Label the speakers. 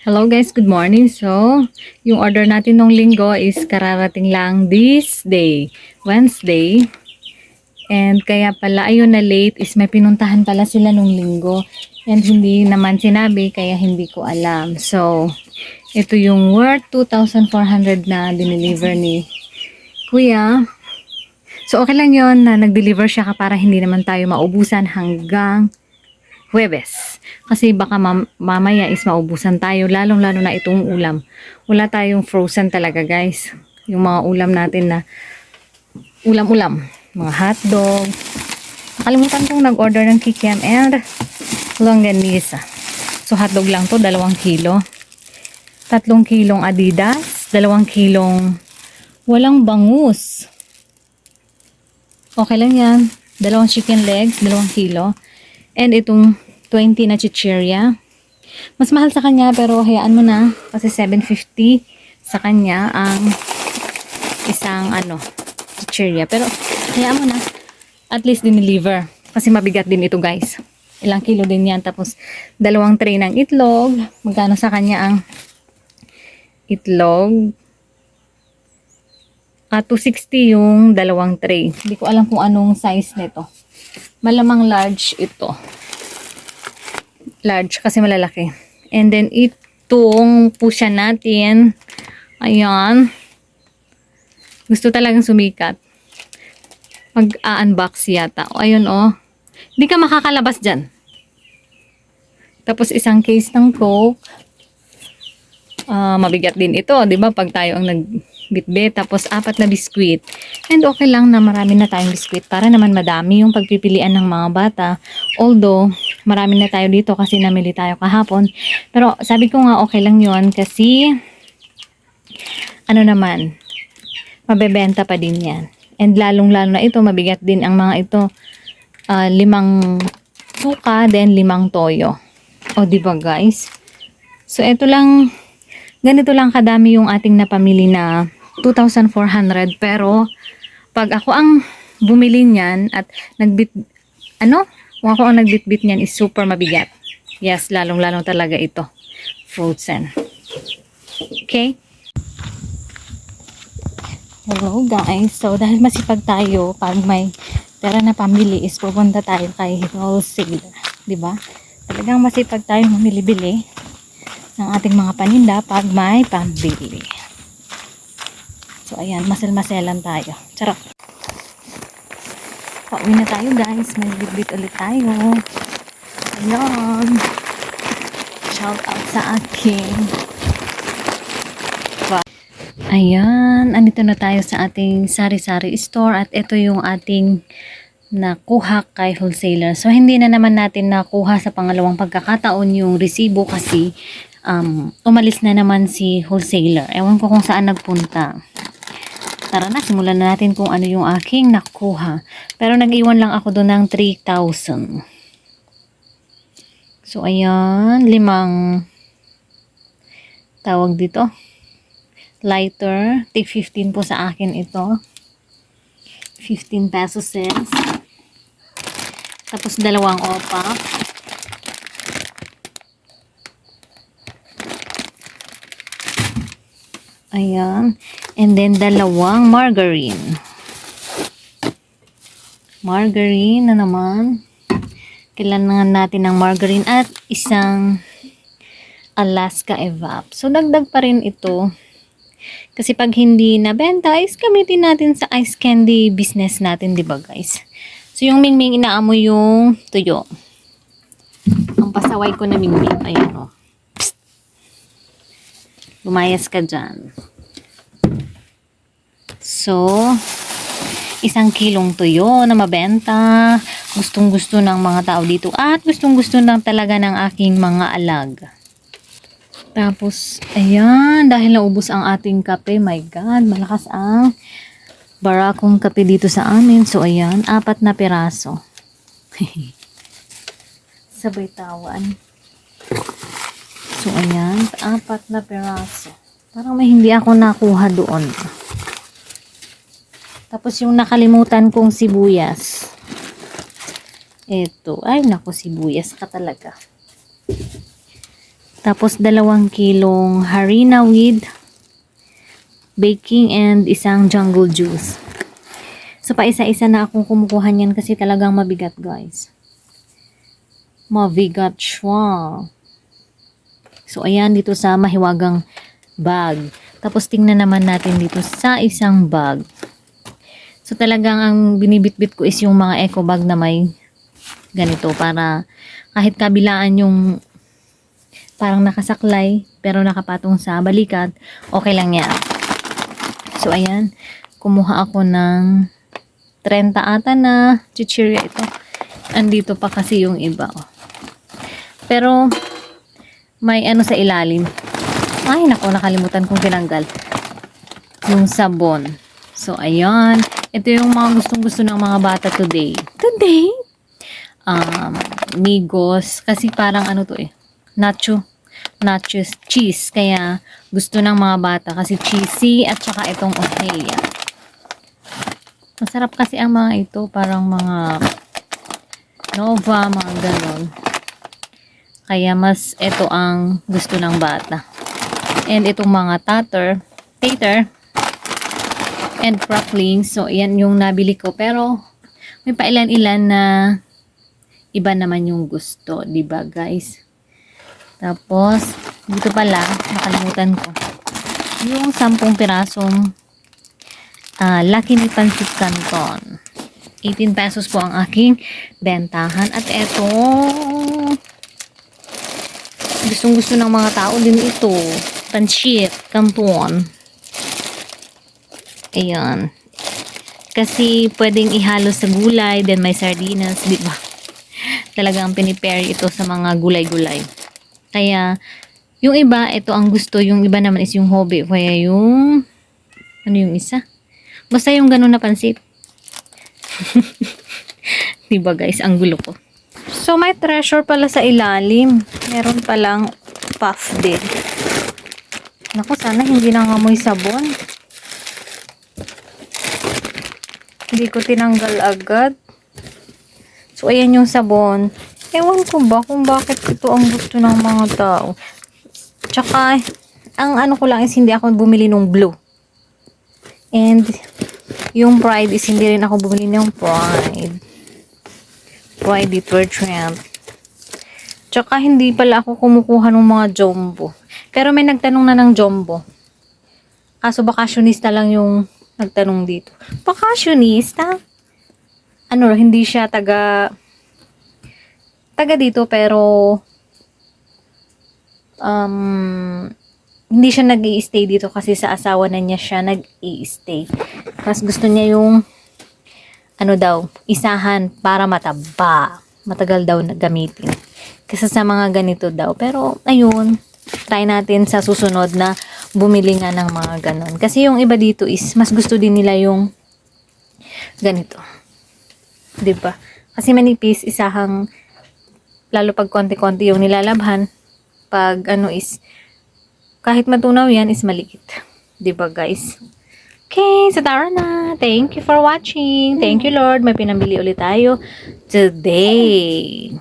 Speaker 1: Hello guys, good morning. So, yung order natin nung linggo is kararating lang this day, Wednesday. And kaya pala, ayun na late is may pinuntahan pala sila nung linggo. And hindi naman sinabi, kaya hindi ko alam. So, ito yung worth 2,400 na dineliver ni Kuya. So, okay lang yon na nag-deliver siya para hindi naman tayo maubusan hanggang Huwebes. Kasi baka mamaya is maubusan tayo, lalong-lalo na itong ulam. Wala tayong frozen talaga, guys. Yung mga ulam natin na ulam-ulam. Mga hotdog. Nakalimutan kong nag-order ng kikiam and longganisa. So, hotdog lang to, 2 kilo. 3 kilong Adidas, 2 kilong walang bangus. Okay lang yan. 2 chicken legs, 2 kilo. And itong 20 na chichirya. Mas mahal sa kanya pero hayaan mo na. Kasi 750 sa kanya ang isang chichirya. Pero hayaan mo na. At least dineliver. Kasi mabigat din ito guys. Ilang kilo din yan. Tapos 2 tray ng itlog. Magkano sa kanya ang itlog? 260 yung 2 tray. Hindi ko alam kung anong size nito. Malamang large ito. Large kasi malalaki. And then itong pusya natin. Ayan. Gusto talagang sumikat. Mag-unbox yata. O, ayun o. Hindi ka makakalabas dyan. Tapos isang case ng Coke. Mabigat din ito. Diba? Pag tayo ang nagbitbit. Tapos 4 na biskwit. And okay lang na marami na tayong biskwit. Para naman madami yung pagpipilian ng mga bata. Although, marami na tayo dito kasi namili tayo kahapon. Pero sabi ko nga okay lang yun kasi mabebenta pa din yan. And lalong-lalo na ito, mabigat din ang mga ito. 5 suka, then 5 toyo. O diba guys? So ito lang, ganito lang kadami yung ating napamili na 2,400. Pero pag ako ang bumili niyan at kung ako ang nagbitbit niyan is super mabigat. Yes, lalong-lalong talaga ito. Frozen. Okay? Hello guys. So, dahil masipag tayo, pag may pera na pamili is pupunta tayo kay wholesaler. Diba? Talagang masipag tayo mamili-bili ng ating mga paninda pag may pambili. So, ayan. Masel-maselan tayo. Charot. Pauwi na tayo guys. May bitbit ulit tayo. Ayan. Shout out sa akin. Ayan. Andito na tayo sa ating sari-sari store. At ito yung ating nakuha kay wholesaler. So, hindi na naman natin nakuha sa pangalawang pagkakataon yung resibo kasi umalis na naman si wholesaler. Ewan ko kung saan nagpunta. Tara na, simulan na natin kung ano yung aking nakuha. Pero nag-iwan lang ako doon ng 3,000. So, ayan. 5 tawag dito. Lighter. Take 15 po sa akin ito. 15 pesos cents. Tapos 2 opak. Ayan. And then 2 margarine. Margarine na naman. Kailangan natin ng margarine at isang Alaska Evap. So, dagdag pa rin ito. Kasi pag hindi nabenta, is gamitin natin sa ice candy business natin, di ba guys? So, yung Mingming, inaamoy yung tuyo. Ang pasaway ko na Mingming. Ayan o. Lumayas ka dyan. So, 1 kilong tuyo na mabenta. Gustong-gusto ng mga tao dito. At gustong-gusto na talaga ng aking mga alaga. Tapos, ayan. Dahil naubos ang ating kape. My God, malakas ang barakong kape dito sa amin. So, ayan. 4 na piraso. Sabay tawan. So, ayan. 4 na piraso. Parang may hindi ako nakuha doon. Tapos yung nakalimutan kong sibuyas. Ito. Ay, naku, sibuyas ka talaga. Tapos 2 kilong harina with baking and isang jungle juice. So, paisa-isa na akong kumukuha niyan kasi talagang mabigat, guys. Mabigat siya. So, ayan dito sa mahiwagang bag. Tapos, tingnan naman natin dito sa isang bag. So, talagang ang binibitbit ko is yung mga eco bag na may ganito para kahit kabilaan yung parang nakasaklay pero nakapatong sa balikat, okay lang yan. So, ayan. Kumuha ako ng 30 ata na chichirya ito. Andito pa kasi yung iba. Oh. Pero, may ano sa ilalim. Ay, nako, nakalimutan kong tinanggal. Yung sabon. So, ayan. Ito yung mga gustong-gusto ng mga bata today. Today? Migos. Kasi parang ano to eh. Nachos cheese. Kaya, gusto ng mga bata. Kasi cheesy at saka itong Ohea. Masarap kasi ang mga ito. Parang mga Nova, mga ganon. Kaya mas ito ang gusto ng bata. And itong mga tater, and cracklings. So, yan yung nabili ko. Pero, may pailan-ilan na iba naman yung gusto. Diba, guys? Tapos, dito pala, nakalimutan ko. Yung 10 pirasong Lucky Me Pancit Canton. 18 pesos po ang aking bentahan. At eto, gustong-gusto ng mga tao din ito. Pancit Canton. Ayan. Kasi pwedeng ihalo sa gulay, then may sardinas, di ba? Talagang pinipair ito sa mga gulay-gulay. Kaya, yung iba, ito ang gusto. Yung iba naman is yung hobi. Kaya yung, ano yung isa? Basta yung ganun na pansit. Diba guys, ang gulo ko. So, may treasure pala sa ilalim. Meron palang puff din. Naku, sana hindi nangamoy sabon. Hindi ko tinanggal agad. So, ayan yung sabon. Ewan ko ba kung bakit ito ang gusto ng mga tao. Tsaka, ang ano ko lang is hindi ako bumili ng blue. And, yung Pride is hindi rin ako bumili ng Pride. Pride detergent. Tsaka, hindi pala ako kumukuha ng mga jumbo. Pero may nagtanong na ng jumbo. Kaso, bakasyonista lang yung nagtanong dito. Bakasyonista? Ano, hindi siya taga dito, pero hindi siya nag-i-stay dito kasi sa asawa na niya siya nag-i-stay. Mas gusto niya yung ano daw, isahan para mataba. Matagal daw na gamitin. Kasi sa mga ganito daw. Pero, ayun, try natin sa susunod na bumili nga ng mga ganon. Kasi yung iba dito is, mas gusto din nila yung ganito. Diba? Kasi manipis, isahang, lalo pag konti-konti yung nilalabhan, pag ano is, kahit matunaw yan is maliit. Diba guys? Okay, so tara na. Thank you for watching. Thank you Lord. May pinamili ulit tayo today.